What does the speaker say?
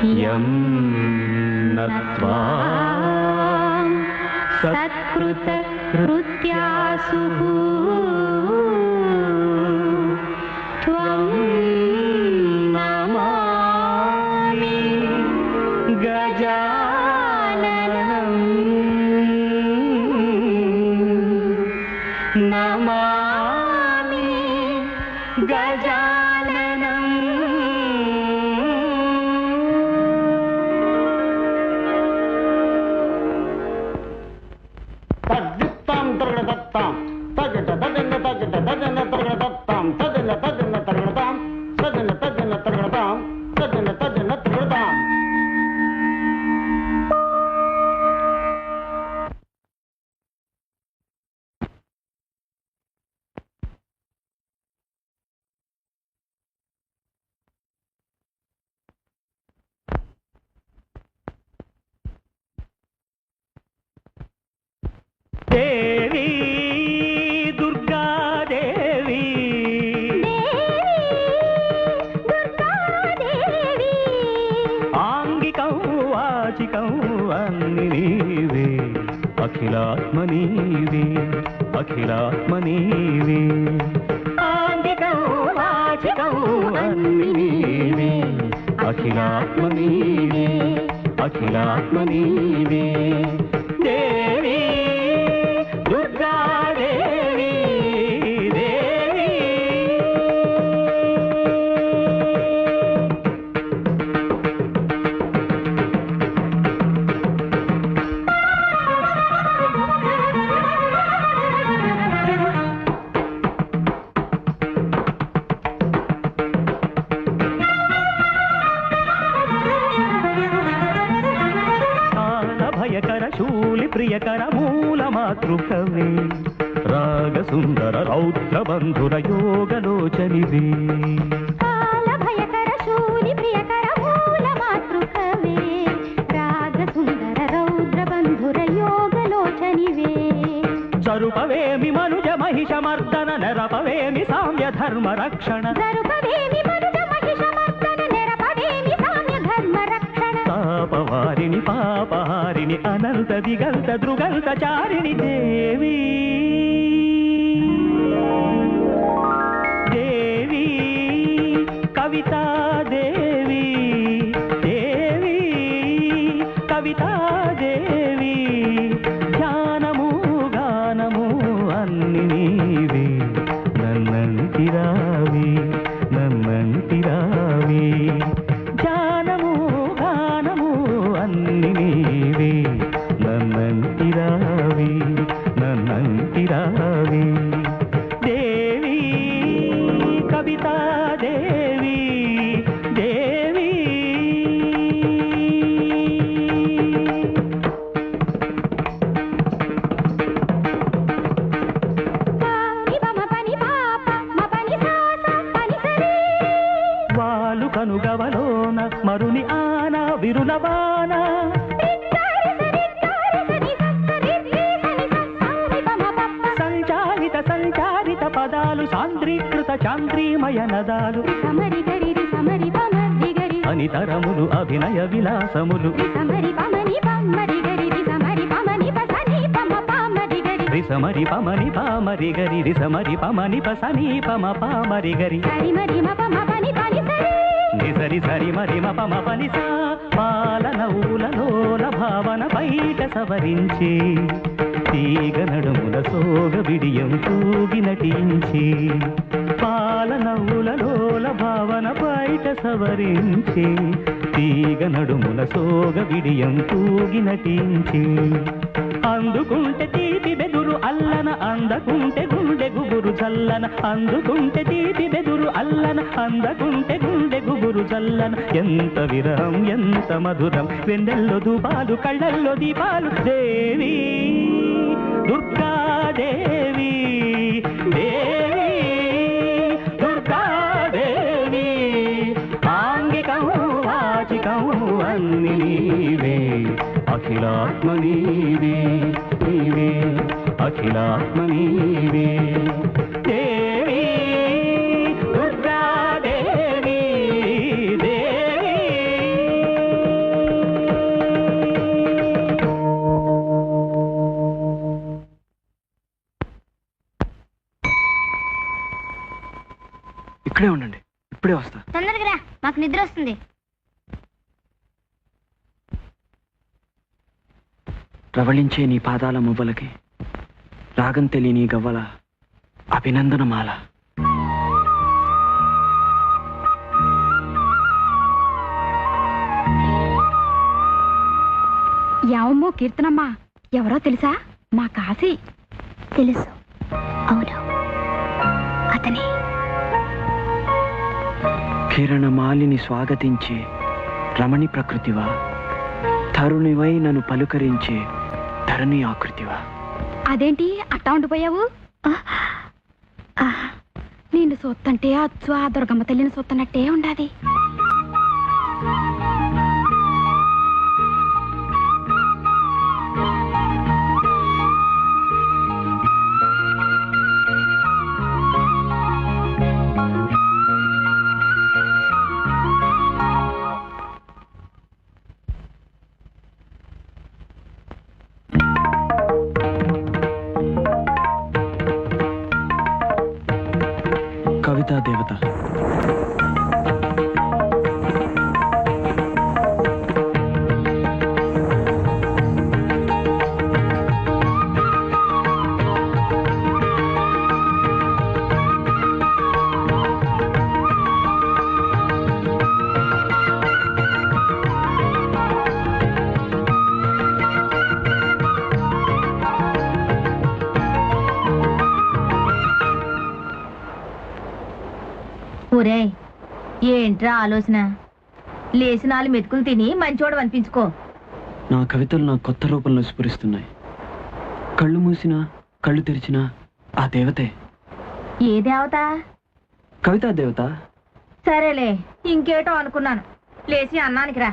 यं नत्वा सत्कृतकृत्यासुः त्वं नमामि गजाननं नमामि गजाननं तद्दित्तां तर्गदत्तां तगट तदन्न तगट तदन्न तर्गदत्तां तदन्न तदन्न तर्गदतां तदन्न तदन्न तर्गदतां तदन्न तदन्न तर्गदतां देवी दुर्गा देवी आंगिकं वाचिकं अन्नीवे अखिलात्मनीवे अखिलात्मनीवे आंगिकं वाचिकं अन्नीवे अखिलात्मनीवे अखिलात्मनीवे देवी दुर्गा देवी देवी भयकर शूलि प्रियकर मूल मातृकवे राग सुंदर रौद्र बंधुर योगलोचनिवे काल भयकर शूलि प्रियकर मूल मातृकवे राग सुंदर रौद्र बंधुर योगलोचनिवे स्वरूपवेमि मनुज महिष मर्दन नरपवेमि साम्य धर्म रक्षण स्वरूपवेमि मनुज महिष मर्दन नरपवेमि साम्य धर्म रक्षण पापवारिणि पापहारिणि अनंत दिगंत दृगंत चारिणि देवी देवी कविता देवी देवी कविता देवी ध्यानमु गानमु अन्नि नीवे नन्नंतिरावी नन्नंतिरावी ध्यानमु गानमु अन्नि नीवे नन्नंतिरावी नन्नंतिरावी देवी कविता देवी देवी वालु कनुगवलोन मरुनि आना विरुलवान संचालित संचारित पदालु सान्द्रीकृत चान्द्रीमय नदालु समरि गरि समरि पमरि गरि अनितरमुलु अभिनय विलासमुलु समरि पमनि पमरि गरि समरि पमनि पसनि पम पमरि गरि रिसमरि पमनि पामरि गरि रिसमरि पमनि पसनि पम पामरि गरि सरि मरि म पम पनि पनि सरि निसरि सरि मरि म पम पनि सा పాలనౌలలోల భావన బయట సవరించి తీగ నడుముల సోగ బిడియం తూగి నటించి పాలనౌలలోల భావన బయట సవరించి తీగ నడుముల సోగ బిడియం తూగి నటించి అందుకుంటే తీపి బెదురు అల్లన అందకుంటే గుండె గుబురు చల్లన అందుకుంటే తీపి బెదురు అల్లన అందకుంటే గుండె గుబురు చల్లన ఎంత విరహం ఎంత మధురం వెన్నెల్లో ధూపాలు కళ్ళల్లో దీపాలు దేవి దుర్గా దేవి దేవి దుర్గా దేవి ఆంగికం వాచికం అన్ని నీవే అఖిలాత్మ నీవే నీవే అఖిలాత్మ నీవే దేవి దుర్గా దేవి దేవి తొందరగా రా, మాకు నిద్ర వస్తుంది. ప్రవళించే నీ పాదాల మువ్వలకి రాగం తెలియని గవ్వల అభినందనమాల. యావమ్మో కీర్తనమ్మా, ఎవరో తెలుసా? మా కాశీ. తెలుసు. అవును, అతనే. కిరణమాలిని స్వాగతించే రమణి ప్రకృతివా, తరుణివై నన్ను పలుకరించే ధరణి ఆకృతివా. అదేంటి అట్టా ఉండిపోయావు? నిన్ను సొత్తంటే అచ్చు ఆ దుర్గమ్మ తల్లిని సొత్తనట్టే ఉండాది. కవితా దేవత. ఒరే, ఏంట్రా ఆలోచన? లేచి 4 మెతుకులు తిని మంచోడు అనిపించుకో. నా కవితలు నా కొత్త రూపంలో స్ఫురిస్తున్నాయి. కళ్ళు మూసినా కళ్ళు తెరిచినా ఆ దేవతే. ఏ దేవత? కవితా దేవత. సరేలే, ఇంకేటో అనుకున్నాను. లేచి అన్నానికి రా.